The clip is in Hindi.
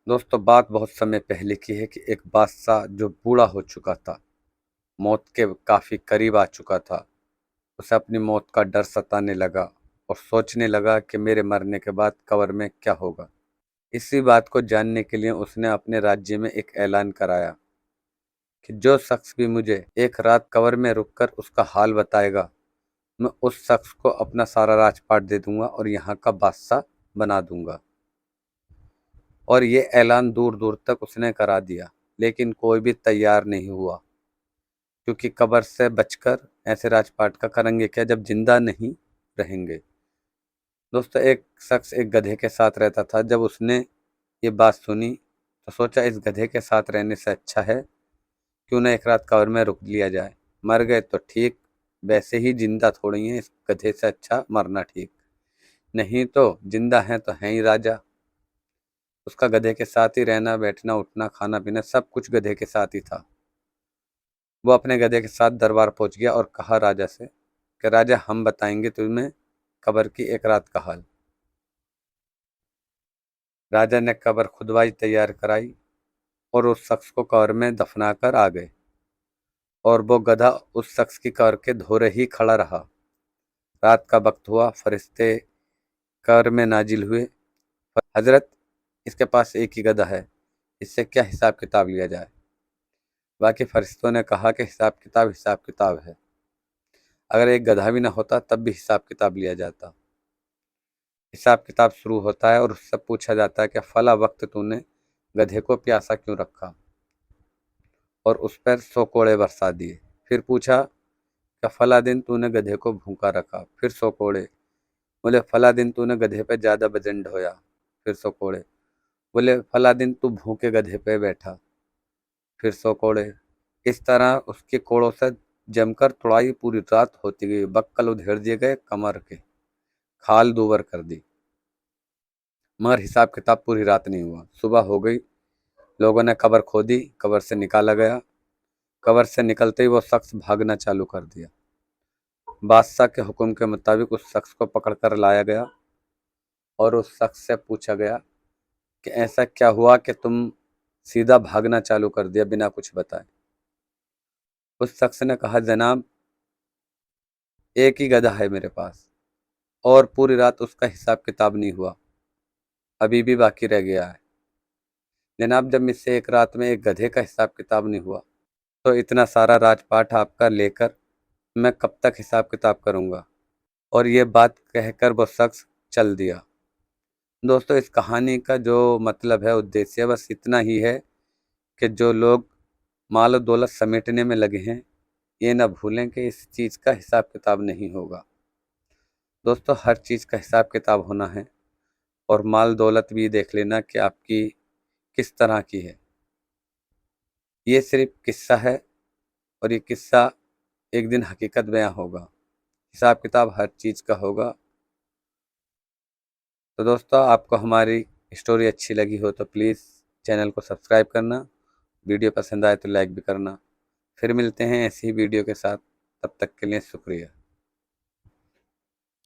दोस्तों, बात बहुत समय पहले की है कि एक बादशाह जो बूढ़ा हो चुका था, मौत के काफ़ी करीब आ चुका था। उसे अपनी मौत का डर सताने लगा और सोचने लगा कि मेरे मरने के बाद कब्र में क्या होगा। इसी बात को जानने के लिए उसने अपने राज्य में एक ऐलान कराया कि जो शख्स भी मुझे एक रात कब्र में रुककर उसका हाल बताएगा, मैं उस शख्स को अपना सारा राजपाट दे दूंगा और यहाँ का बादशाह बना दूंगा। और ये ऐलान दूर दूर तक उसने करा दिया, लेकिन कोई भी तैयार नहीं हुआ, क्योंकि कब्र से बचकर ऐसे राजपाट का करेंगे क्या जब जिंदा नहीं रहेंगे। दोस्तों, एक शख्स एक गधे के साथ रहता था। जब उसने ये बात सुनी तो सोचा इस गधे के साथ रहने से अच्छा है क्यों ना एक रात कब्र में रुक लिया जाए। मर गए तो ठीक, वैसे ही जिंदा थोड़ी है, इस गधे से अच्छा मरना ठीक। नहीं तो जिंदा है तो हैं ही राजा। उसका गधे के साथ ही रहना, बैठना, उठना, खाना पीना सब कुछ गधे के साथ ही था। वो अपने गधे के साथ दरबार पहुंच गया और कहा राजा से कि राजा, हम बताएंगे तुम्हें कब्र की एक रात का हाल। राजा ने कब्र खुदवाई तैयार कराई और उस शख्स को कब्र में दफना कर आ गए। और वो गधा उस शख्स की कब्र के धोरे ही खड़ा रहा। रात का वक्त हुआ, फरिश्ते कब्र में नाजिल हुए। हजरत, इसके पास एक ही गधा है, इससे क्या हिसाब किताब लिया जाए। बाकी फरिश्तों ने कहा कि हिसाब किताब है। अगर एक गधा भी ना होता तब भी हिसाब किताब लिया जाता। हिसाब किताब शुरू होता है और उससे पूछा जाता है कि फला वक्त तूने गधे को प्यासा क्यों रखा और उस पर 100 कोड़े बरसा दिए। फिर पूछा कि फला दिन तूने गधे को भूखा रखा, फिर 100 कोड़े। बोले फला दिन तूने गधे पे ज्यादा वजन ढोया, फिर 100 कोड़े। बोले फला दिन तू भूखे गधे पे बैठा, फिर 100 कोड़े। इस तरह उसके कोड़ों से जमकर तुड़ाई पूरी रात होती गई। बक्कल उधेड़ दिए गए, कमर के खाल दूबर कर दी, मगर हिसाब किताब पूरी रात नहीं हुआ। सुबह हो गई, लोगों ने कब्र खोदी, कब्र से निकाला गया। कब्र से निकलते ही वो शख्स भागना चालू कर दिया। बादशाह के हुक्म के मुताबिक उस शख्स को पकड़कर लाया गया और उस शख्स से पूछा गया कि ऐसा क्या हुआ कि तुम सीधा भागना चालू कर दिया बिना कुछ बताए। उस शख्स ने कहा, जनाब, एक ही गधा है मेरे पास और पूरी रात उसका हिसाब किताब नहीं हुआ, अभी भी बाकी रह गया है। जनाब, जब मुझसे एक रात में एक गधे का हिसाब किताब नहीं हुआ तो इतना सारा राजपाट आपका लेकर मैं कब तक हिसाब किताब करूंगा। और ये बात कहकर वो शख्स चल दिया। दोस्तों, इस कहानी का जो मतलब है, उद्देश्य बस इतना ही है कि जो लोग माल और दौलत समेटने में लगे हैं, ये ना भूलें कि इस चीज़ का हिसाब किताब नहीं होगा। दोस्तों, हर चीज़ का हिसाब किताब होना है और माल दौलत भी देख लेना कि आपकी किस तरह की है। ये सिर्फ किस्सा है और ये किस्सा एक दिन हकीकत बयां होगा। हिसाब किताब हर चीज़ का होगा। तो दोस्तों, आपको हमारी स्टोरी अच्छी लगी हो तो प्लीज़ चैनल को सब्सक्राइब करना, वीडियो पसंद आए तो लाइक भी करना। फिर मिलते हैं ऐसी ही वीडियो के साथ, तब तक के लिए शुक्रिया।